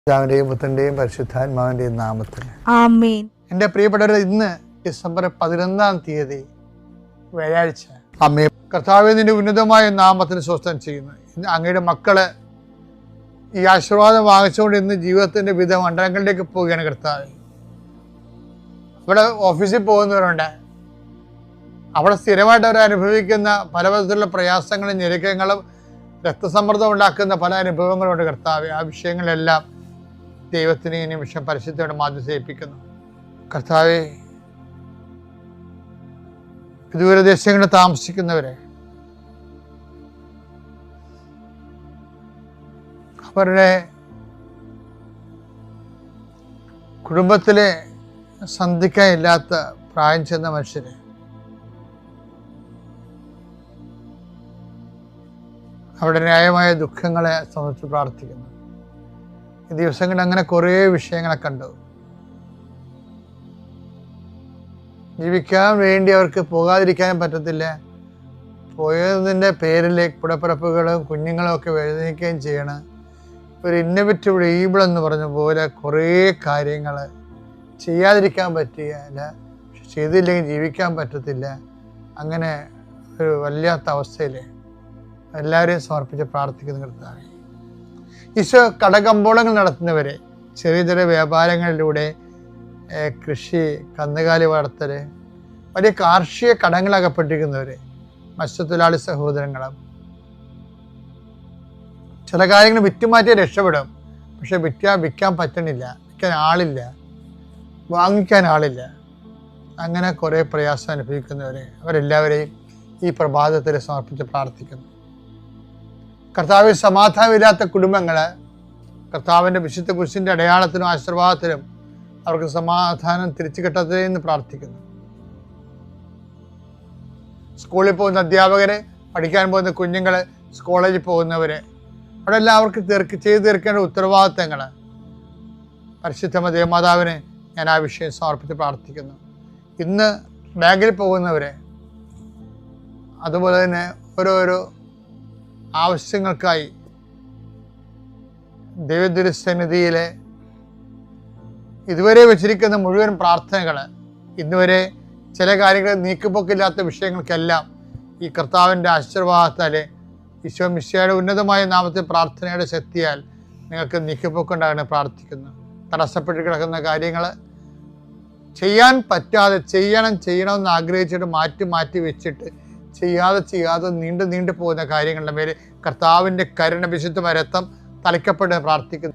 പിതാവിന്റെയും പുത്രന്റെയും പരിശുദ്ധാത്മാവിന്റെയും നാമത്തിൽ ആമേൻ. എൻ്റെ പ്രിയപ്പെട്ടവരെ, ഇന്ന് ഡിസംബർ 11 വ്യാഴാഴ്ച. അമ്മേ കർത്താവേ, നിന്റെ ഉന്നതമായ നാമത്തിന് സ്വസ്ഥം ചെയ്യുന്നു. ഇന്ന് അങ്ങയുടെ മക്കള് ഈ ആശീർവാദം വാങ്ങിച്ചുകൊണ്ട് ഇന്ന് ജീവിതത്തിന്റെ വിവിധ മണ്ഡലങ്ങളിലേക്ക് പോവുകയാണ്. കർത്താവേ, ഇവിടെ ഓഫീസിൽ പോകുന്നവരുണ്ട്, അവിടെ സ്ഥിരമായിട്ട് അവർ അനുഭവിക്കുന്ന പല വിധത്തിലുള്ള പ്രയാസങ്ങളും ഞെരുക്കങ്ങളും രക്തസമ്മർദ്ദം ഉണ്ടാക്കുന്ന പല അനുഭവങ്ങളുണ്ട്. കർത്താവേ, ആ വിഷയങ്ങളെല്ലാം ദൈവത്തിന് ഈ നിമിഷം പരിശുദ്ധയുടെ മാധ്യസേൽപ്പിക്കുന്നു. കർത്താവേ, ദൂരദേശങ്ങളിൽ താമസിക്കുന്നവരെ, അവരുടെ കുടുംബത്തിലെ സന്ധിക്കാനില്ലാത്ത പ്രായം ചെന്ന മനുഷ്യരെ, അവരുടെ ന്യായമായ ദുഃഖങ്ങളെ സംബന്ധിച്ച് പ്രാർത്ഥിക്കുന്നു. ഈ ദിവസങ്ങളിൽ അങ്ങനെ കുറേ വിഷയങ്ങളെ കണ്ടു. ജീവിക്കാൻ വേണ്ടി അവർക്ക് പോകാതിരിക്കാനും പറ്റത്തില്ല. പോയതിൻ്റെ പേരിൽ കുടപ്പിറപ്പുകളും കുഞ്ഞുങ്ങളും ഒക്കെ വേദനിക്കുകയും ചെയ്യണം. ഒരു ഇന്നോവേറ്റീവ് ഈബിൾ എന്ന് പറഞ്ഞ പോലെ കുറേ കാര്യങ്ങൾ ചെയ്യാതിരിക്കാൻ പറ്റില്ല, ചെയ്തില്ലെങ്കിൽ ജീവിക്കാൻ പറ്റത്തില്ല. അങ്ങനെ ഒരു വല്ലാത്ത അവസ്ഥയിൽ എല്ലാവരെയും സമർപ്പിച്ച് പ്രാർത്ഥിക്കുന്ന കർത്താവേ, ഈശോ കടകമ്പോളങ്ങൾ നടത്തുന്നവരെ, ചെറിയ ചെറിയ വ്യാപാരങ്ങളിലൂടെ കൃഷി, കന്നുകാലി വളർത്തൽ, വലിയ കാർഷിക കടങ്ങളകപ്പെട്ടിരിക്കുന്നവരെ, മത്സ്യത്തൊഴിലാളി സഹോദരങ്ങളും, ചില കാര്യങ്ങൾ വിറ്റുമാറ്റിയാൽ രക്ഷപ്പെടും, പക്ഷെ വിൽക്കാൻ പറ്റണില്ല, വിൽക്കാൻ ആളില്ല, വാങ്ങിക്കാൻ ആളില്ല. അങ്ങനെ കുറേ പ്രയാസം അനുഭവിക്കുന്നവരെ, അവരെല്ലാവരെയും ഈ പ്രഭാതത്തിൽ സമർപ്പിച്ച് പ്രാർത്ഥിക്കുന്നു. കർത്താവിൽ സമാധാനമില്ലാത്ത കുടുംബങ്ങൾ, കർത്താവിൻ്റെ വിശുദ്ധ കുരിശിൻ്റെ അടയാളത്തിനും ആശീർവാദത്തിനും അവർക്ക് സമാധാനം തിരിച്ചു കിട്ടട്ടെ എന്ന് പ്രാർത്ഥിക്കുന്നു. സ്കൂളിൽ പോകുന്ന അധ്യാപകരെ, പഠിക്കാൻ പോകുന്ന കുഞ്ഞുങ്ങൾ, കോളേജിൽ പോകുന്നവരെ, അവിടെ എല്ലാവർക്കും ചെയ്തു തീർക്കേണ്ട ഉത്തരവാദിത്തങ്ങൾ പരിശുദ്ധ ദേവമാതാവിനെ ഞാൻ ആ വിഷയം സമർപ്പിച്ച് പ്രാർത്ഥിക്കുന്നു. ഇന്ന് ബാങ്കിൽ പോകുന്നവരെ, അതുപോലെ തന്നെ ഓരോരോ ആവശ്യങ്ങൾക്കായി ദൈവതിരുസന്നിധിയിലെ ഇതുവരെ വെച്ചിരിക്കുന്ന മുഴുവൻ പ്രാർത്ഥനകൾ, ഇന്നുവരെ ചില കാര്യങ്ങൾ നീക്കുപോക്കില്ലാത്ത വിഷയങ്ങൾക്കെല്ലാം ഈ കർത്താവിൻ്റെ ആശീർവാദത്താലെ ഈശോ മിശിഹായുടെ ഉന്നതമായ നാമത്തിൽ പ്രാർത്ഥനയുടെ ശക്തിയാൽ നിങ്ങൾക്ക് നീക്കുപോക്കുണ്ടാകണം പ്രാർത്ഥിക്കുന്നു. തടസ്സപ്പെട്ട് കിടക്കുന്ന കാര്യങ്ങൾ ചെയ്യാൻ പറ്റാതെ ചെയ്യണമെന്ന് ആഗ്രഹിച്ചിട്ട് മാറ്റി വെച്ചിട്ട് ചെയ്യാതെ നീണ്ടു പോകുന്ന കാര്യങ്ങളുടെ മേലെ കർത്താവിൻ്റെ കരുണ, വിശുദ്ധ രക്തം തളിക്കപ്പെട്ട് പ്രാർത്ഥിക്കുന്നു.